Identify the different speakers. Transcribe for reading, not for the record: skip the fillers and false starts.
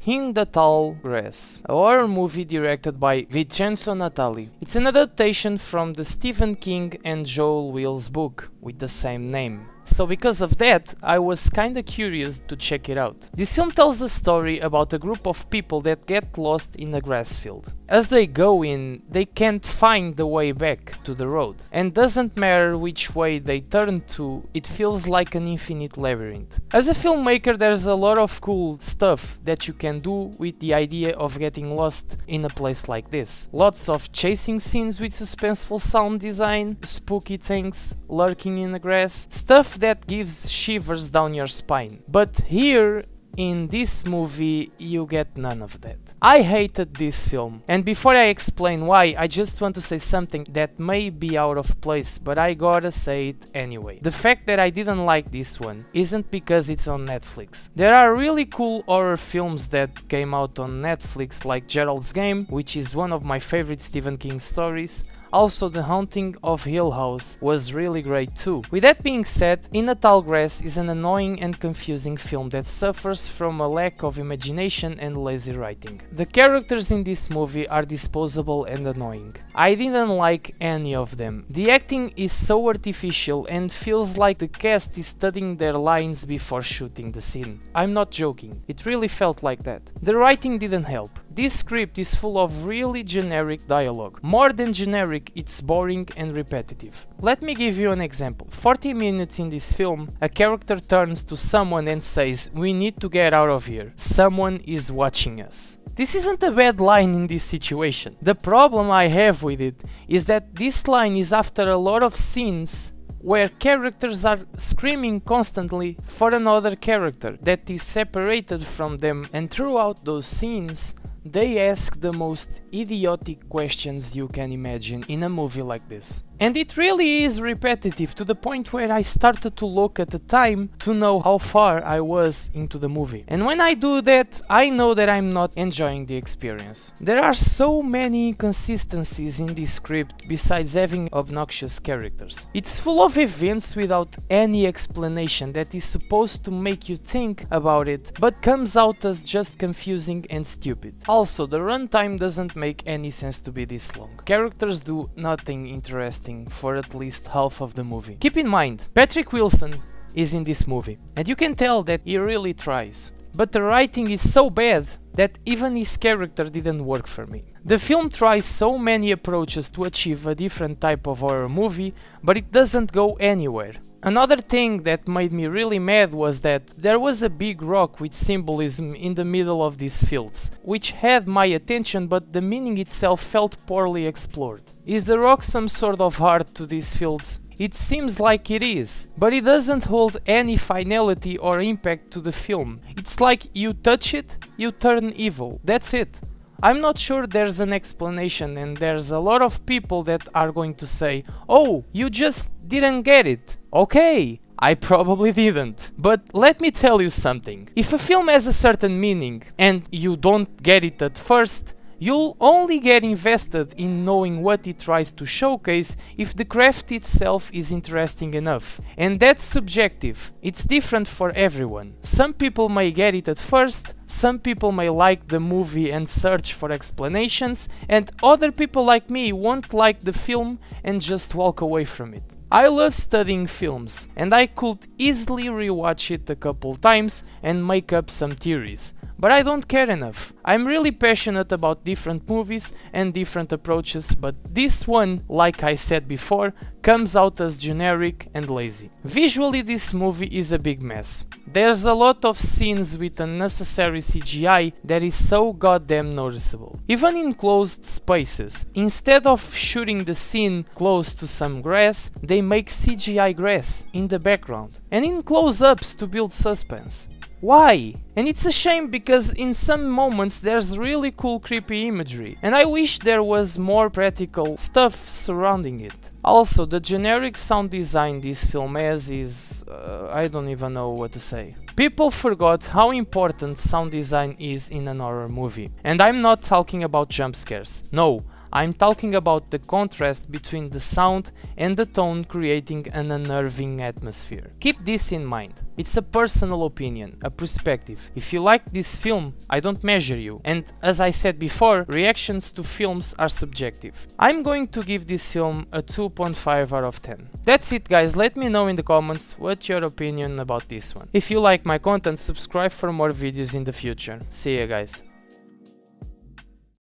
Speaker 1: In the Tall Grass, a horror movie directed by Vincenzo Natali. It's an adaptation from the Stephen King and Joel Wills book with the same name. So because of that, I was kinda curious to check it out. This film tells the story about a group of people that get lost in a grass field. As they go in, they can't find the way back to the road. And doesn't matter which way they turn to, it feels like an infinite labyrinth. As a filmmaker, there's a lot of cool stuff that you can do with the idea of getting lost in a place like this. Lots of chasing scenes with suspenseful sound design, spooky things lurking in the grass, stuff that gives shivers down your spine. But here, in this movie, you get none of that. I hated this film, and before I explain why, I just want to say something that may be out of place, but I gotta say it anyway. The fact that I didn't like this one isn't because it's on Netflix. There are really cool horror films that came out on Netflix, like Gerald's Game, which is one of my favorite Stephen King stories. Also, The Haunting of Hill House was really great too. With that being said, In the Tall Grass is an annoying and confusing film that suffers from a lack of imagination and lazy writing. The characters in this movie are disposable and annoying. I didn't like any of them. The acting is so artificial and feels like the cast is studying their lines before shooting the scene. I'm not joking, it really felt like that. The writing didn't help. This script is full of really generic dialogue. More than generic, it's boring and repetitive. Let me give you an example. 40 minutes in this film, a character turns to someone and says, "We need to get out of here. Someone is watching us." This isn't a bad line in this situation. The problem I have with it is that this line is after a lot of scenes where characters are screaming constantly for another character that is separated from them, and throughout those scenes they ask the most idiotic questions you can imagine in a movie like this. And it really is repetitive to the point where I started to look at the time to know how far I was into the movie. And when I do that, I know that I'm not enjoying the experience. There are so many inconsistencies in this script besides having obnoxious characters. It's full of events without any explanation that is supposed to make you think about it, but comes out as just confusing and stupid. Also, the runtime doesn't make any sense to be this long. Characters do nothing interesting for at least half of the movie. Keep in mind, Patrick Wilson is in this movie, and you can tell that he really tries. But the writing is so bad that even his character didn't work for me. The film tries so many approaches to achieve a different type of horror movie, but it doesn't go anywhere. Another thing that made me really mad was that there was a big rock with symbolism in the middle of these fields, which had my attention, but the meaning itself felt poorly explored. Is the rock some sort of heart to these fields? It seems like it is, but it doesn't hold any finality or impact to the film. It's like you touch it, you turn evil. That's it. I'm not sure there's an explanation, and there's a lot of people that are going to say, "Oh, you just didn't get it." Okay, I probably didn't. But let me tell you something. If a film has a certain meaning and you don't get it at first, you'll only get invested in knowing what it tries to showcase if the craft itself is interesting enough. And that's subjective. It's different for everyone. Some people may get it at first, some people may like the movie and search for explanations, and other people like me won't like the film and just walk away from it. I love studying films, and I could easily rewatch it a couple times and make up some theories. But I don't care enough. I'm really passionate about different movies and different approaches, but this one, like I said before, comes out as generic and lazy. Visually, this movie is a big mess. There's a lot of scenes with unnecessary CGI that is so goddamn noticeable. Even in closed spaces, instead of shooting the scene close to some grass, they make CGI grass in the background, and in close-ups to build suspense. Why? And it's a shame because in some moments there's really cool creepy imagery, and I wish there was more practical stuff surrounding it. Also, the generic sound design this film has is... I don't even know what to say. People forgot how important sound design is in an horror movie. And I'm not talking about jump scares. No, I'm talking about the contrast between the sound and the tone, creating an unnerving atmosphere. Keep this in mind. It's a personal opinion, a perspective. If you like this film, I don't measure you. And as I said before, reactions to films are subjective. I'm going to give this film a 2.5 out of 10. That's it guys, let me know in the comments what's your opinion about this one. If you like my content, subscribe for more videos in the future. See ya guys.